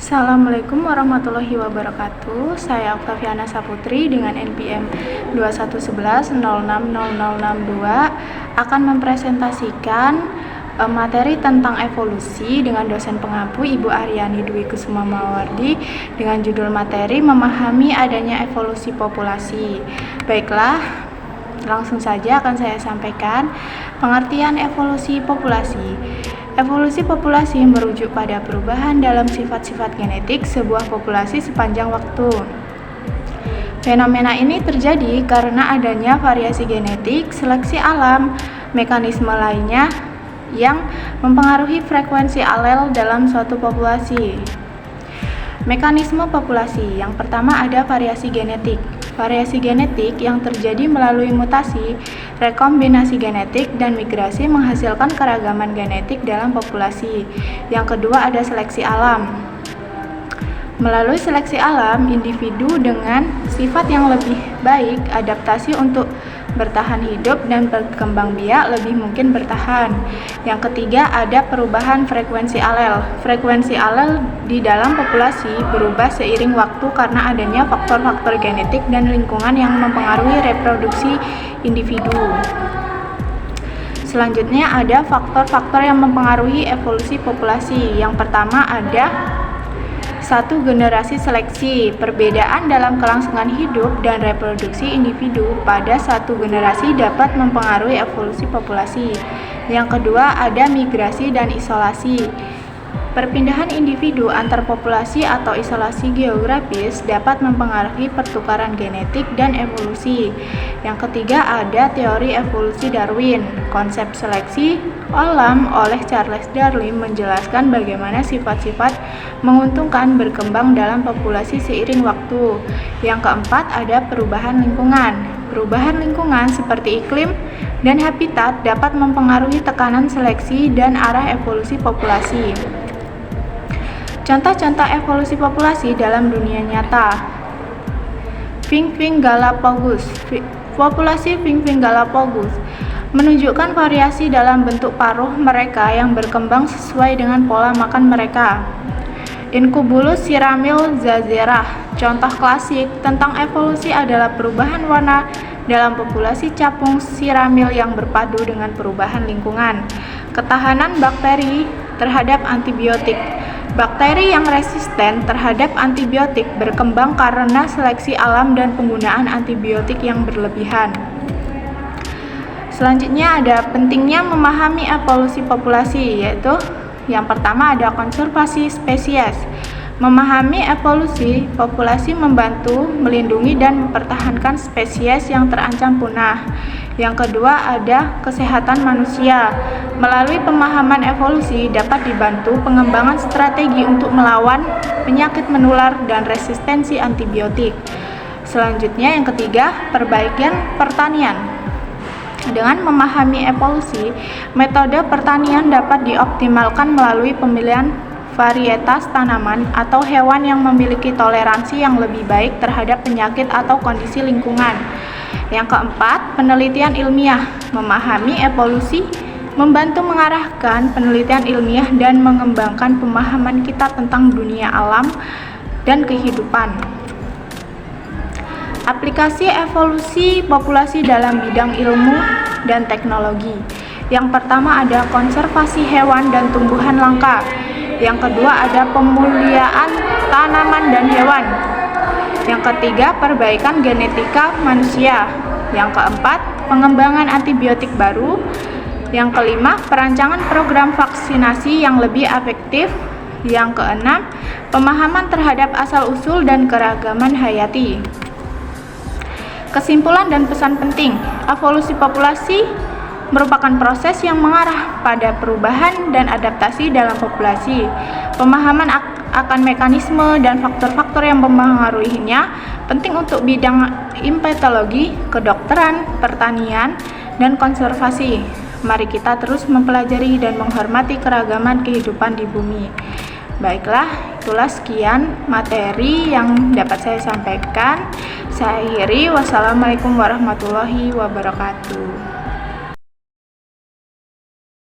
Assalamualaikum warahmatullahi wabarakatuh. Saya Oktaviana Saputri dengan NPM 2111060062 akan mempresentasikan materi tentang evolusi dengan dosen pengampu Ibu Aryani Dwi Kusuma Mawardi dengan judul materi memahami adanya evolusi populasi. Baiklah, langsung saja akan saya sampaikan pengertian evolusi populasi. Evolusi populasi merujuk pada perubahan dalam sifat-sifat genetik sebuah populasi sepanjang waktu. Fenomena ini terjadi karena adanya variasi genetik, seleksi alam, mekanisme lainnya yang mempengaruhi frekuensi alel dalam suatu populasi. Mekanisme populasi yang pertama ada variasi genetik. Variasi genetik yang terjadi melalui mutasi, rekombinasi genetik, dan migrasi menghasilkan keragaman genetik dalam populasi. Yang kedua ada seleksi alam. Melalui seleksi alam, individu dengan sifat yang lebih baik adaptasi untuk bertahan hidup dan berkembang biak lebih mungkin bertahan. Yang ketiga ada perubahan frekuensi alel. Frekuensi alel di dalam populasi berubah seiring waktu karena adanya faktor-faktor genetik dan lingkungan yang mempengaruhi reproduksi individu. Selanjutnya ada faktor-faktor yang mempengaruhi evolusi populasi. Yang pertama ada satu, generasi seleksi. Perbedaan dalam kelangsungan hidup dan reproduksi individu pada satu generasi dapat mempengaruhi evolusi populasi. Yang kedua, ada migrasi dan isolasi. Perpindahan individu antar populasi atau isolasi geografis dapat mempengaruhi pertukaran genetik dan evolusi. Yang ketiga, ada teori evolusi Darwin. Konsep seleksi alam oleh Charles Darwin menjelaskan bagaimana sifat-sifat menguntungkan berkembang dalam populasi seiring waktu. Yang keempat, ada perubahan lingkungan. Perubahan lingkungan seperti iklim dan habitat dapat mempengaruhi tekanan seleksi dan arah evolusi populasi. Contoh-contoh evolusi populasi dalam dunia nyata. Finfin Galapagos. Populasi Finfin Galapagos menunjukkan variasi dalam bentuk paruh mereka yang berkembang sesuai dengan pola makan mereka. Incubulus Siramil Zazerah. Contoh klasik tentang evolusi adalah perubahan warna dalam populasi capung siramil yang berpadu dengan perubahan lingkungan. Ketahanan bakteri terhadap antibiotik. Bakteri yang resisten terhadap antibiotik berkembang karena seleksi alam dan penggunaan antibiotik yang berlebihan. Selanjutnya ada pentingnya memahami evolusi populasi, yaitu yang pertama ada konservasi spesies. Memahami evolusi populasi membantu melindungi dan mempertahankan spesies yang terancam punah. Yang kedua ada kesehatan manusia. Melalui pemahaman evolusi dapat dibantu pengembangan strategi untuk melawan penyakit menular dan resistensi antibiotik. Selanjutnya yang ketiga, perbaikan pertanian. Dengan memahami evolusi, metode pertanian dapat dioptimalkan melalui pemilihan varietas tanaman atau hewan yang memiliki toleransi yang lebih baik terhadap penyakit atau kondisi lingkungan. Yang keempat, penelitian ilmiah. Memahami evolusi membantu mengarahkan penelitian ilmiah dan mengembangkan pemahaman kita tentang dunia alam dan kehidupan. Aplikasi evolusi populasi dalam bidang ilmu dan teknologi. Yang pertama ada konservasi hewan dan tumbuhan langka. Yang kedua ada pemuliaan tanaman dan hewan. Yang ketiga, perbaikan genetika manusia. Yang keempat, pengembangan antibiotik baru. Yang kelima, perancangan program vaksinasi yang lebih efektif. Yang keenam, pemahaman terhadap asal-usul dan keragaman hayati. Kesimpulan dan pesan penting, evolusi populasi merupakan proses yang mengarah pada perubahan dan adaptasi dalam populasi. Pemahaman akan mekanisme dan faktor-faktor yang mempengaruhinya penting untuk bidang impetologi, kedokteran, pertanian, dan konservasi. Mari kita terus mempelajari dan menghormati keragaman kehidupan di bumi. Baiklah, itulah sekian materi yang dapat saya sampaikan. Saya akhiri, wassalamualaikum warahmatullahi wabarakatuh.